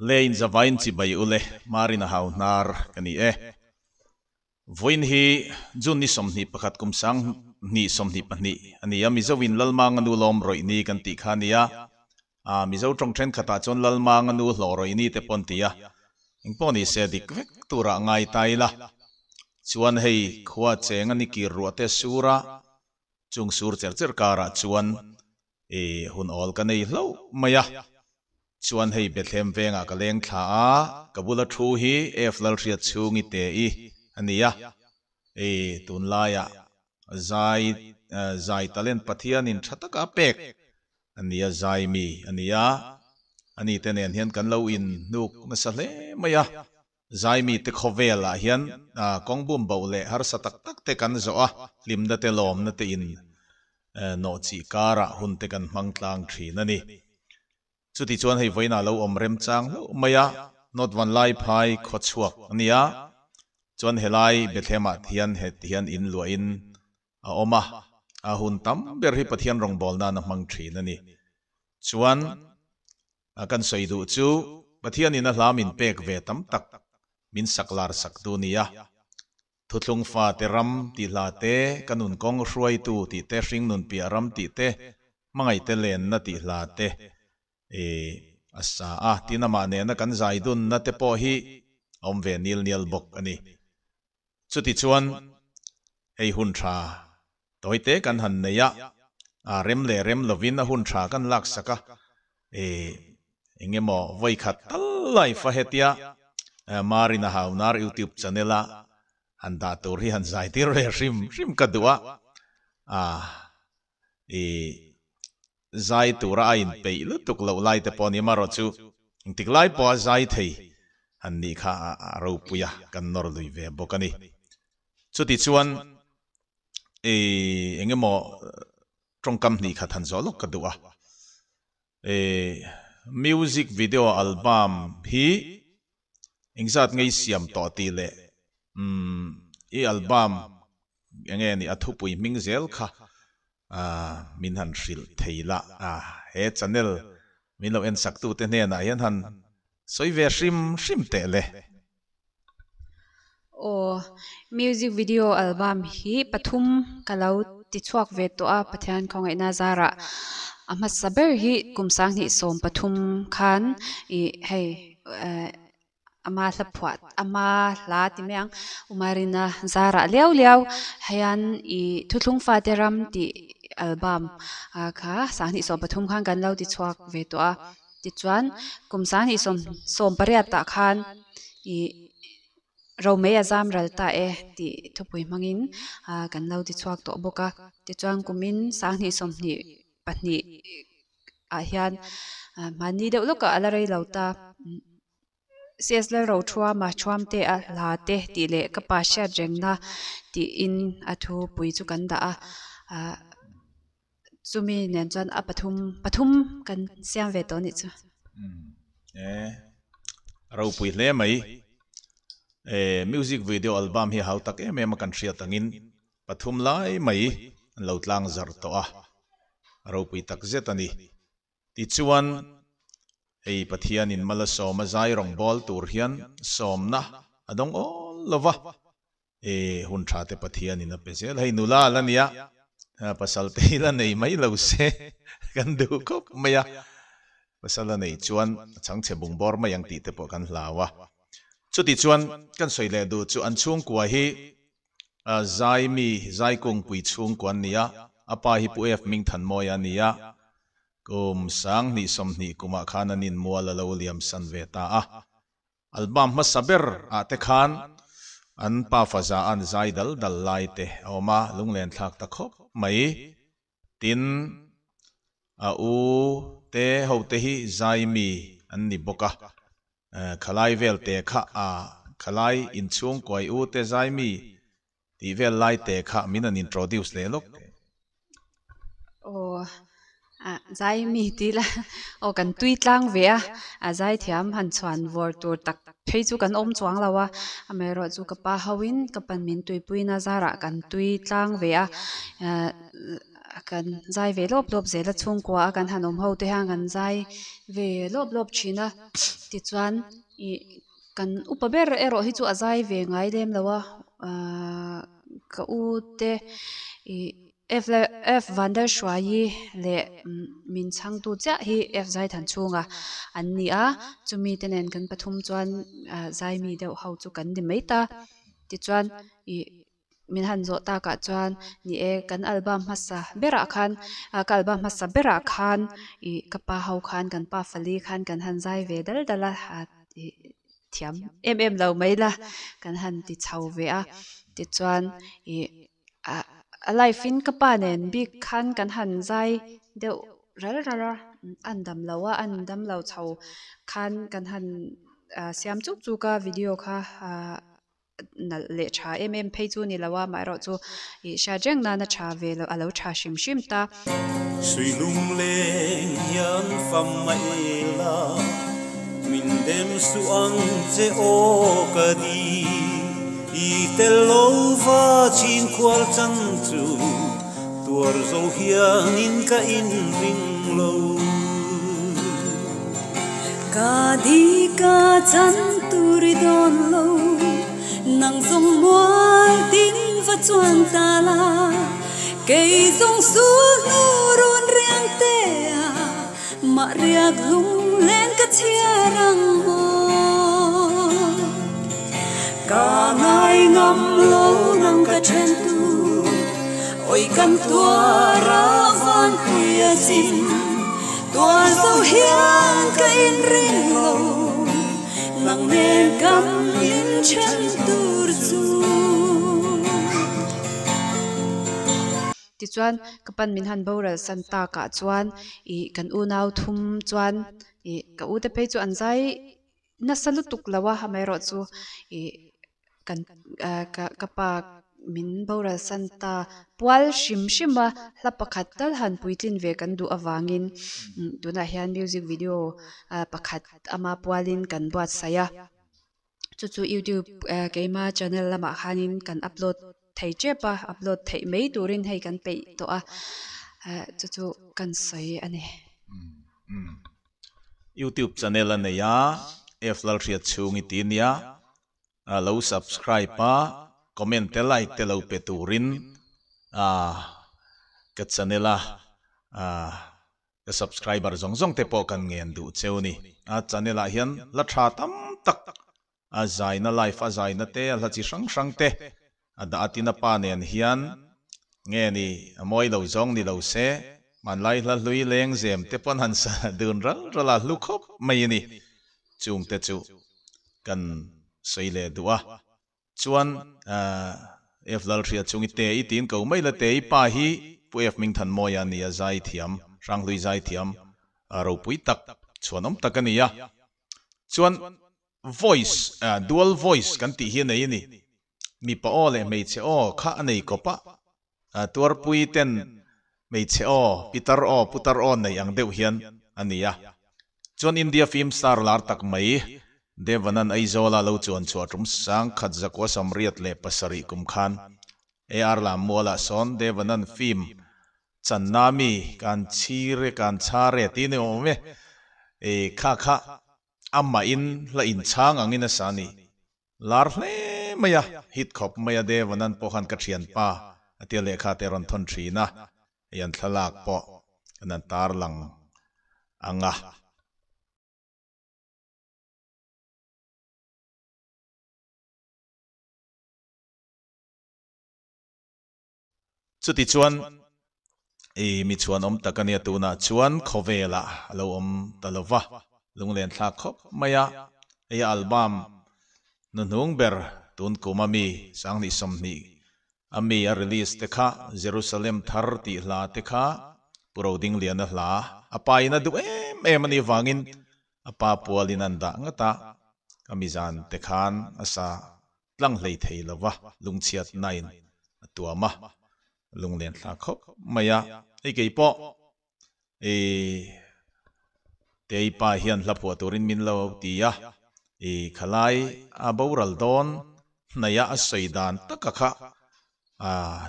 lein zavain chi bai ule marina hau nar kani voin hi jun ni somni pakhat kum sang ni somni pani ani ya mizawin lalmang anu lom roi ni kan ti khania mizo trong tren khata chon lalmang anu hlo roi ni te pon tia ingponi se dik vek tura ngai taila chuan hei khuwa cheng ani ki ruate sura chung sur cher cher kara chuan hun ol ka nei hlo maya chuan hei bethlem venga ka leng thla a kabula thu hi eflal riat chungi te I ania tun laya zai talent pathian in thataka pek ania zai mi ania ani tenen hian kan lo in nuk na sa hle maya zai mi te khovela hian kongbum bole har satak tak te kan zo a limda te lom na te in no chi kara hun te kan mangtlang thrin ani chuti chuan hei voina lo omrem chang lo maya not one lai phai khochuak ania chuan helai bethlema thian hian in lua in a oma a hun tam ber hi pathian rong bol na na mang thrin ani chuan kan soidu chu pathian in a hlamin pek ve tam tak min saklar sak tu nia thutlung fa te ram ti la te kanun kong hruai tu ti te hring nun pia ram ti te mangai te len na ti la te asa tinama ne na kan zai dun na te po hi om ve nil nial bok ani chuti chuan hei hun tha toite kan han neya rem le rem lovin a hun tha kan lak saka engemo voi khat tal lai fa hetia marina haunar YouTube channela handa tur hi han zai tir re rim kadua zai tura ain pe lu tuk lo lai te poni maro chu tik lai po zai thei han ni kha ro puya kan nor lui ve bokani chuti chuan engemo tongkam ni kha than zo lo kadua music video album hi ingzat ngei siam to ti le album enge ni athu pui mingzel kha min han hril theila he channel min lo en saktu te ne na hian han soi ve hrim te le music video album hi pathum kalau ti chuak ve to a pathian khongai na zara ama saber hi kumsang ni som pathum khan hei ama hlaphuat ama hla ti meang umarina zara leo hayan thutlung fa te ram ti album kha sahni som pathum khan kan lo ti chuak ve to a ti chuan kumsang ni som pariat ta khan rome azam ralta ti thupui mangin kan lo ti chuak to boka ti chuan kumin sahni som ni pahni hian mani deuh loka alarei lauta siasla ro thua ma chuam te a la te ti le ka pa sha jengna ti in athu pui chu kan da chumi nen chan a pathum kan siam ve to ni chu ro pui hle mai music video album hi hau tak em kan thria tangin pathum lai mai lo tlang zar to ro pui tak zet ani ti chuan ei pathian in mala soma zai rong bol tur hian somna adong lova hun tha te pathian in a pesel hei nula lania pasal te la nei mai lo se kan du kop maya pasal nei chuan chang che bung bor mayang ti te po kan hlawa chuti chuan kan soile du chu an chung kwa hi zai kung pui chung kwan nia apa hi pu f ming than moya nia kum sang ni som ni kuma khananin muala lo liam san veta album ma saber te khan an pa faza an zai dal lai te oma lunglen thak ta khop mai tin u te ho te hi zai mi an ni boka khalai vel te kha khalai in chung koi u te zai mi ti vel lai te kha min an introduce le lok zai mi ti la kan tui tlang ve zai thiam han chuan vor tur tak phei chu kan om chuang lawa amero chu ka pa hawin ka pan min tui puina zara kan tui tlang ve kan zai ve lop lop zela chung kwa kan hanom ho te hang kan zai ve lop lop china ti chuan I kan upaber ero hi chu azai ve ngai lem lawa ka u te I F van der Schwai le min chang tu cha hi F zai than chunga an ni a chumi tenen kan pathum chuan zai mi deuh ho chu kan ni mai ta ti chuan I min han zo ta ka chuan ni e kan album hmasa bera khan ka album hmasa bera khan I kapa ho khan kan pa fali khan kan han zai ve dal dala thiam em lo mai la kan han ti chau ve a ti chuan I life in kapa nen big khan kan han zai deuh ral andam lawa andam lo chau khan kan han siam chuk chu ka video kha nal le tha phei chu ni lawa mai ro chu I sha jeng na na tha ve lo alo tha shim ta sui lung leng hian fam mai la min dem su ang che o ka di I tel lo va chin kwal chan chu tuar zo hian in ka in ring lo ka di ka chan turi don lo nang zong mual tin va chuan ta la kei zong su nu ron riang te a ma riak lung len ka chia rang mo ka ngai ngam lo nang ka chen tu oi kan tua ra van khuya sin tua zo hian ka in ring lo nang nen kam in chen tur chu ti chuan kapan min han boral santa ka chuan I kan u nau thum chuan I ka u te pe chu an zai na salu tuk lawa ha mai ro chu I kan kapa min boral santa pual shima hlapakhat tal han puitlin ve kan du awangin tuna hian music video pakhat ama pualin kan buat saya chu YouTube keima channel lama khanin kan upload thei chepa upload thei mei turin hei kan pe to a chu kan sai ani YouTube channel ane ya F-lal riat chungi tin ya lo subscribe pa comment te like te lo pe turin ka channel ka subscriber zong te po kan ngen du cheuni channel hian la tha tam tak zaina life zaina te la chi sang te ada atina pa nen hian nge ni moi lo zong ni lo se man lai la lui leng zem te pon han sa dun ral lu khop mai ni chung te chu kan soile duwa chuan F-lal ria chungi te I tin ko mai la te I pa hi pu F ming than mo ya ni zai thiam rang lui zai thiam ro pui tak chuanom takania chuan voice dual voice kan ti hi nei ni mi pa ole mei che o kha nei ko pa tur pui ten mei che o pitar o putar o nei ang deuh hian ania chuan India film star lar tak mai Devanan aizola lo chuan chuatum sang khat zakwa samriat le pasari kum khan AR la mola son Devanan film channami kan chire kan chare tine ome kha amma in la in chang angina sani lar hle maya hit khop maya Devanan pohan ka thian pa atia lekha te ron thon thina yan thalak po anan tar lang anga chuti chuan mi chuan takania tuna chuan khovela lo talova lunglen thla khop maya album nunung ber tun kumami sangni somni ami a release te kha Jerusalem thar ti hla te kha puroding liana hla apaina du em ani wangin apa pualinanda ngata amizan te khan asa tlang hlei thei lova lungchiat nain atuama lunglen thla khop maya keipo teipa hian hlapu turin min lo tia khalai aboral don naya asaidan takakha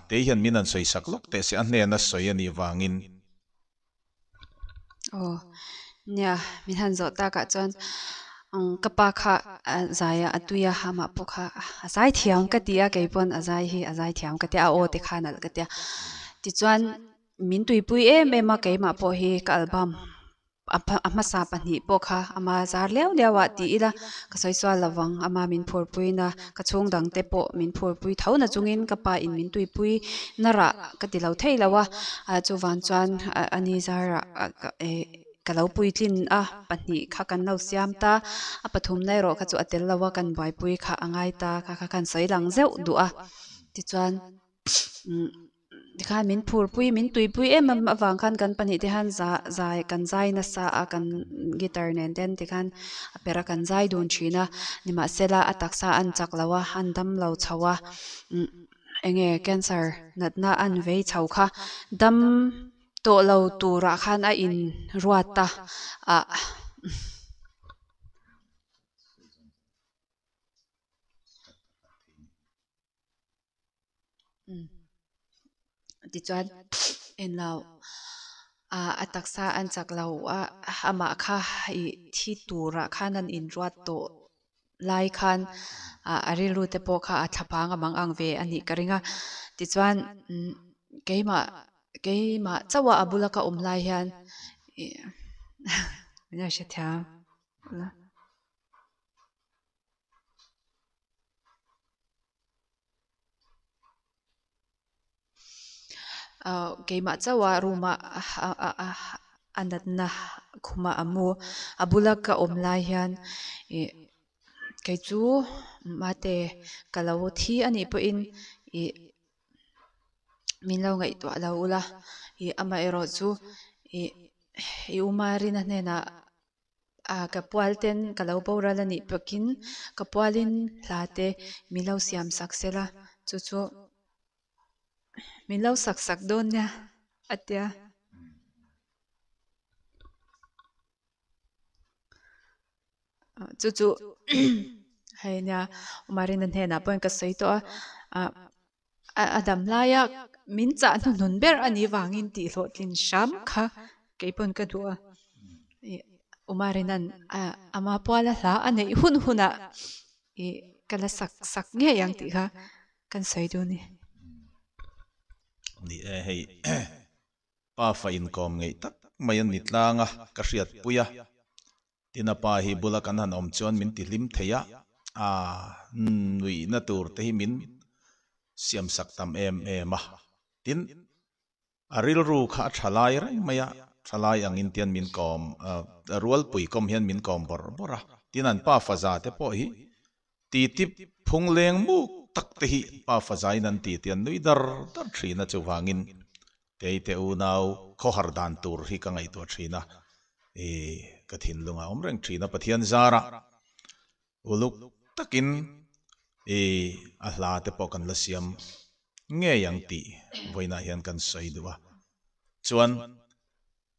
te hian min an soi sak lok te se an hne na soi ani wangin nia min han zo ta ka chuan kapa kha zaya atuya hama pokha azai thiam ka tia keipon azai hi azai thiam ka tia o te khanal ka tia ti chuan min tuipui em keima po hi ka album ama sa pani pokha ama zar lew lewa ti ila ka soiswa lawang ama min phurpui na ka chung dang te po min phurpui thauna chungin ka pa in min tuipui nara ka ti lo thei lawa chu wan chuan ani zara kalau pui tlin pani kha kan no siam ta a pathum nai ro kha chu atel lawa kan bai pui kha angai ta kha kan sei lang zeu du ti chuan dikhan min phurpui min tuipui awang khan kan pani te han za kan zai na sa kan guitar nen den tikhan apera kan zai dun thina nima sela ataksa an chaklawa handam lo chawa enge cancer natna an vei chau kha dam to lo tura khan a in ruata ti chuan en lau ataksa an chaklau ama kha I thi tura khan an in ruat to lai khan arilu te po kha athapang amang ang ve ani karinga ti chuan keima chawa abulaka umlai hian mina she thya keima chawa ruma anatna khuma amu abulaka umlai hian ke chu mate kalau thi ani po in min lo ngai to lo ula ama ero chu umarin hne na ka pualten kalau boral ani pakin ka pualin hlate milo siam saksela chu milo sak don nya atia chu hay nya umarin hne na point ka sei to adam laya min cha nun ber ani wangin ti hlotlin sham kha keipon ka duwa umarinan ama pawala hla anei huna kala sak nge yang ti kha kan sei du ni hei pa fa in kom ngei tak mayan nitlanga ka riat puya tina pa hi bula kan han om chuan min ti lim theya nui na tur te hi min siam sak tam ma tin aril ru kha thalai rai maya thalai angin tian min kom rual pui kom hian min kom bora tin an pa fa za te po hi ti tip phung leng mu tak te hi pa fa zai nan ti tian nui dar thina chu wangin te u nau kho har dan tur hi ka ngai to thina ka thin lunga omreng thina pathian zara uluk takin ahla te po kan la siam nge yang ti voina hian kan sei duwa chuan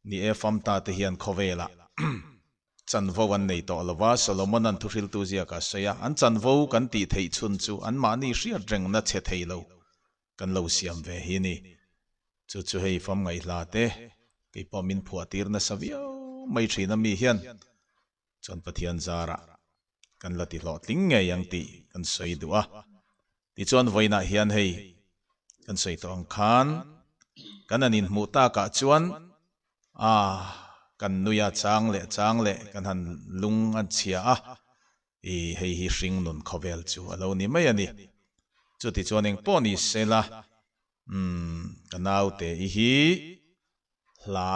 ni fam ta te hian khovela chan vo an nei to lova solomon an thuril tu zia ka seya an chan vo kan ti thei chun chu an ma ni ria reng na che thei lo kan lo siam ve hi ni chu hei fam ngai hla te ke pomin phuatir na savio mai thina mi hian chon pathian zara kan lati lo tling nge yang ti kan sei duwa ti chuan voina hian hei kan sei to ang khan kan anin mu ta ka chuan kan nuya chang le kan han lung an chia hei hi ring nun khovel chu alo ni mai ani chu ti chuan eng poni sela kanau te hi hla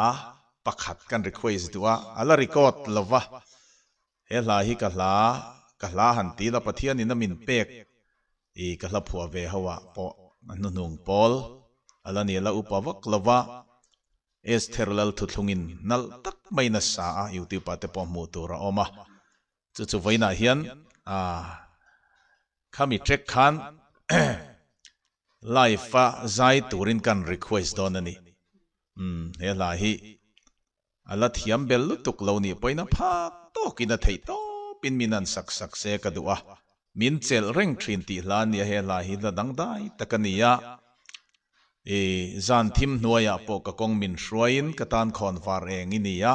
pakhat kan request duwa ala record lova he hla hi ka hla han ti la pathian in min pek ka hla phua ve hawa po anu nung pol ala ni la upawak lova estherlal thuthlungin nal tak mai na sa youtube ate po mu tura oma chu voina hian khami track khan live zai turin kan request don ani he la hi ala thiam bel lutuk lo ni poina phak to kina thei to pin minan sak se ka duwa min chel reng thin ti hla ni he la hi la dang dai takania zan thim hnuaya po ka kong min hruain ka tan khon var eng inia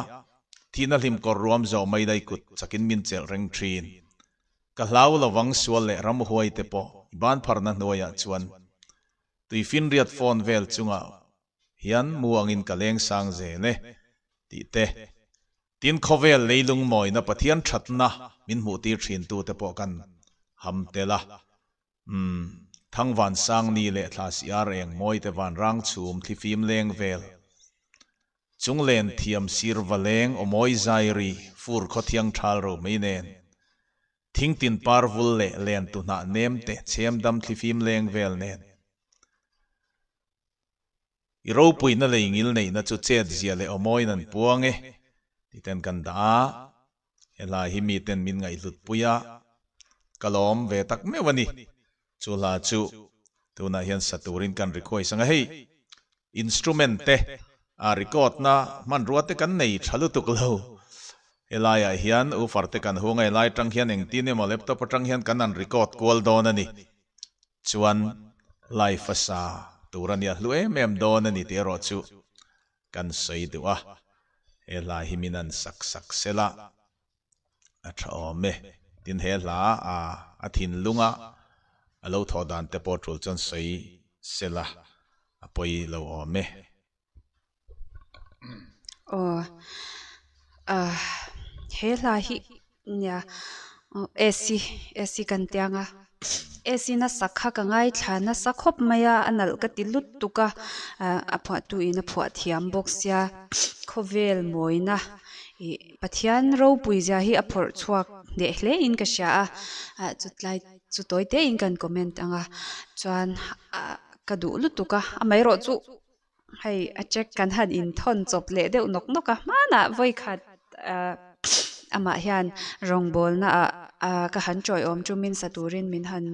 thina hlim kor ruam zo mai dai kut chakin min chel reng thin ka hlau lawang sual le ram huai te po ban pharna hnuaya chuan tui fin riat phone vel chunga hian muangin kaleng sang ze le ti te tin khovel leilung moi na pathian thatna min mu ti thin tu te po kan ham tela thang van sang ni le thlas yar eng moi te van rang chum thi phim leng vel chung len thiam sir valeng o moi zairi fur kho thiang thal ro mai nen thing tin parvul le len tu na nem te chem dam thi phim leng vel nen iro puina le ingil nei na chu chet zia le o moi nan puange titen kan da ela hi mi ten min ngai lut puya kalom ve tak me wani chu la chu tuna hian saturin kan record sanga hei instrument te a record na man ruate kan nei thalu tuk lo elaya hian u farte kan hunga elai tang hian eng tin emo laptop tang hian kan an record call don ani chuan live asa turania hlue mem don ani te ro chu kan sei duwa ela himinan sak sela a thome tin he la a thin lunga alo thodan te portrol chon sei sela apoi lo ome he la hi nya AC kan tianga AC na sakha ka ngai thana sakhop maya anal ka tilut tuka apha tu ina phwa thiam box ya khovel moina pathian ro puija hi aphor chuak de hle in ka sha chutlai chutoi te in kan comment anga chuan ka du lu tuka amai ro chu hei a check kan han in thon chop le de nok noka mana voi khat ama hian rong bol na ka han choi om chu min saturin min han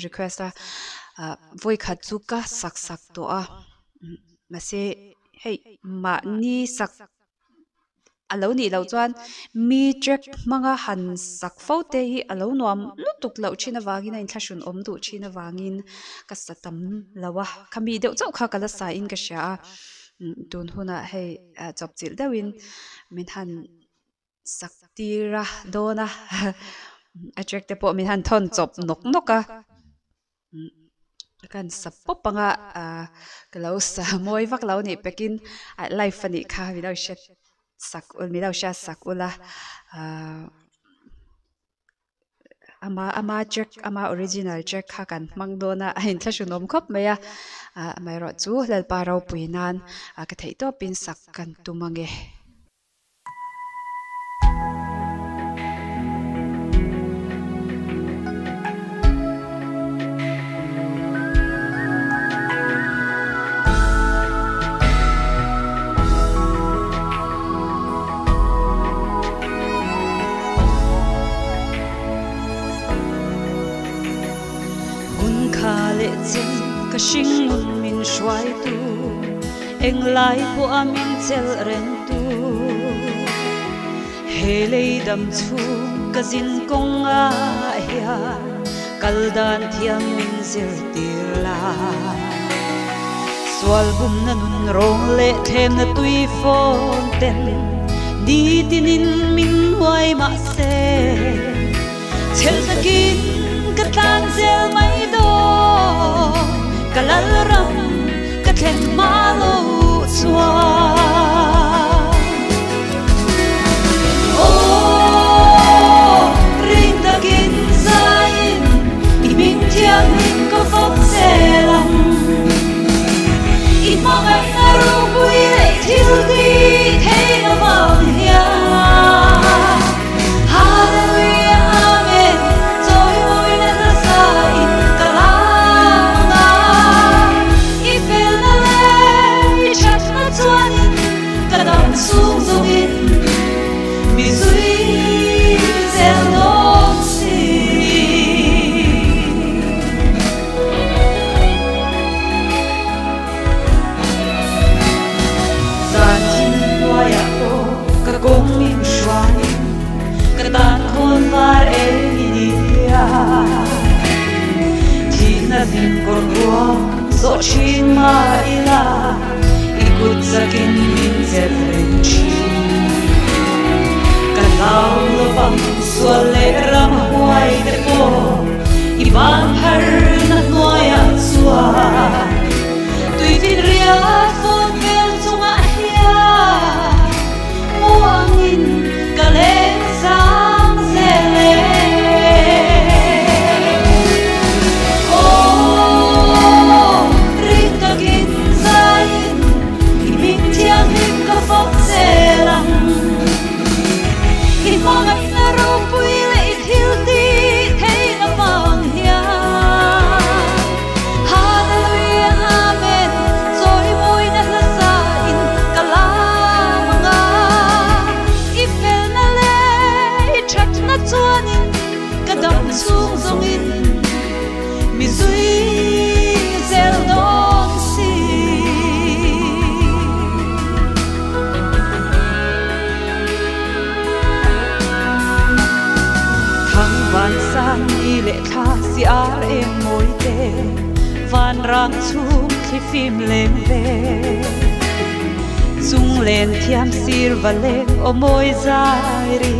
request voi khat chu ka sak to a mase hei ma ni sak alo ni lo chuan mi check manga han sak fote hi alo nuam lutuk lo china wangin in thlashun om du china wangin ka satam lawa khami deuh chau kha kala sa in ka sha tun huna hei chop chil dawin min han saktira dona attract te po min han thon chop noka kan sappo panga kalo sa moi vak lo ni pekin life ani kha without shet sakul mi daw siya sakula ama check ama original check hakan mangdona ahin thlashunom khop maya mai ro chu lal parau puinan ka thei to pin sak kan tumange ka shing min shwai tu eng lai po amin chel ren tu helei dam chu ka zin kong a ya kaldan thiam min zir tir la swal bum na nun rong le them na tui phone ten di tinin min huai ma se chel takin ka tan zel mai do kalal ram ka thlen malo chua ring takin zain iming thiam min ko fok selam imangai na ru bui le thil ti thei na wang hia hallelujah amen joy moi na sai kalanga ifel na le chat na chuan kadam sung zongin mi zui zel long si kong min shwain katan khon var el idia thina din kor ruang so chin ma ila ikut sakin min zel chin kalau lobang suale ram huai de po ibang har na noya sua tui tin ria fon vel tunga hia muangin kalen sang zele Mangai na rompui le itilti thei na bang hia Hallelujah amen Zoi moi na lasa in kalamanga Ifel na le chat na chuanin kadam chung zongin mi zui zel dong si Van sang ni le tha si ar em moi te van rang chung thi phim leng ve chung len thiam sir valen o moi zai ri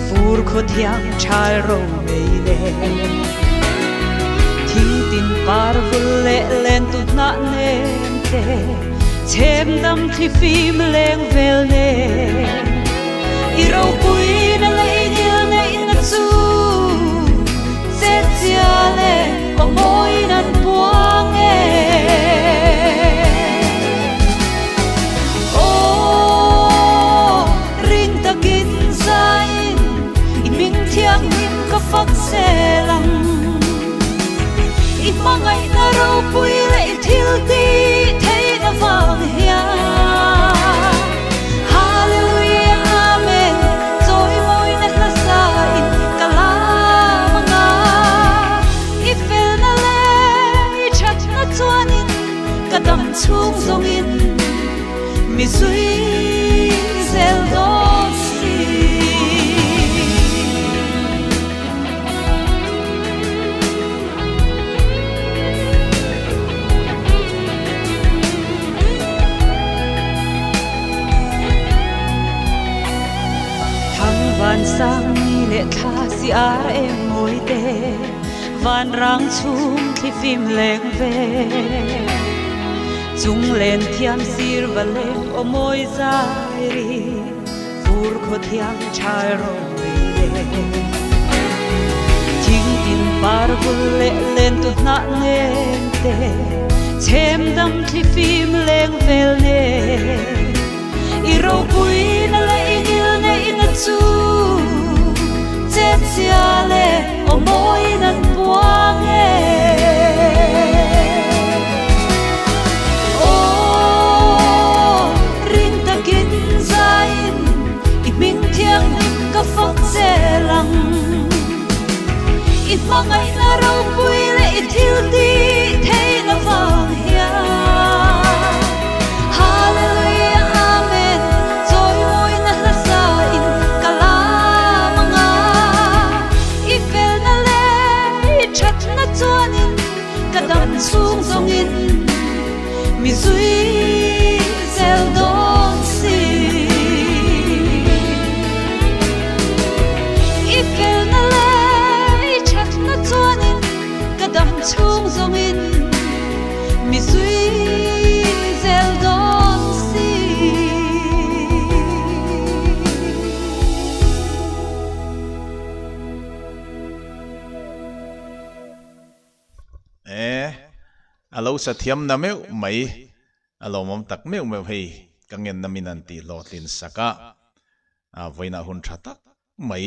fur kho thiam chal ro mei le thing tin par vul le len tu na nem te chem dam thi phim leng vel ne I ro pui na le nil ne in chu Tiale o moi nan buang e O ring takin zain I ming thiang nim ka fak selang I mangai na ro pui le I thil ti thei na vang hia Hallelujah amen Zoi moi na la sa in kalamanga Ifel na le chat na chuanin kadam chung zongin mi zui zel dong si Thang van sang ni le tha si ar em moi te Van rang chung thi phim leng ve chung len thiam sir va leng o moi zai ri fur kho thiam chai ro le thing tin par vul le len tu na nem te chem dam thi phim leng vel ne I ro pui na le ingil ne in chu Tiale o moi nan buang e O ring takin zain I ming thiang ka fak zelang I mangai na ro pui le I thil ti thei na vang hia Hallelujah amen Zoi moi na la sa in kalamanga Ifel na le chat na chuanin kadam chung zongin mi zui zel dong si Ifel na le chat na chuanin kadam chung zongin mi zui zel dong si alo sa thiam na meu mai alo mom tak meu meu hei kangen naminan ti lotlin saka voina hun thatak mai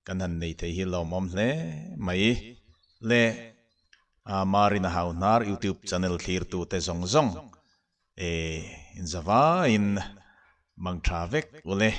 kanan nei the hi lo mom le mai le marina haunar YouTube channel thir tu te zong zong in zawa in mang thavek ule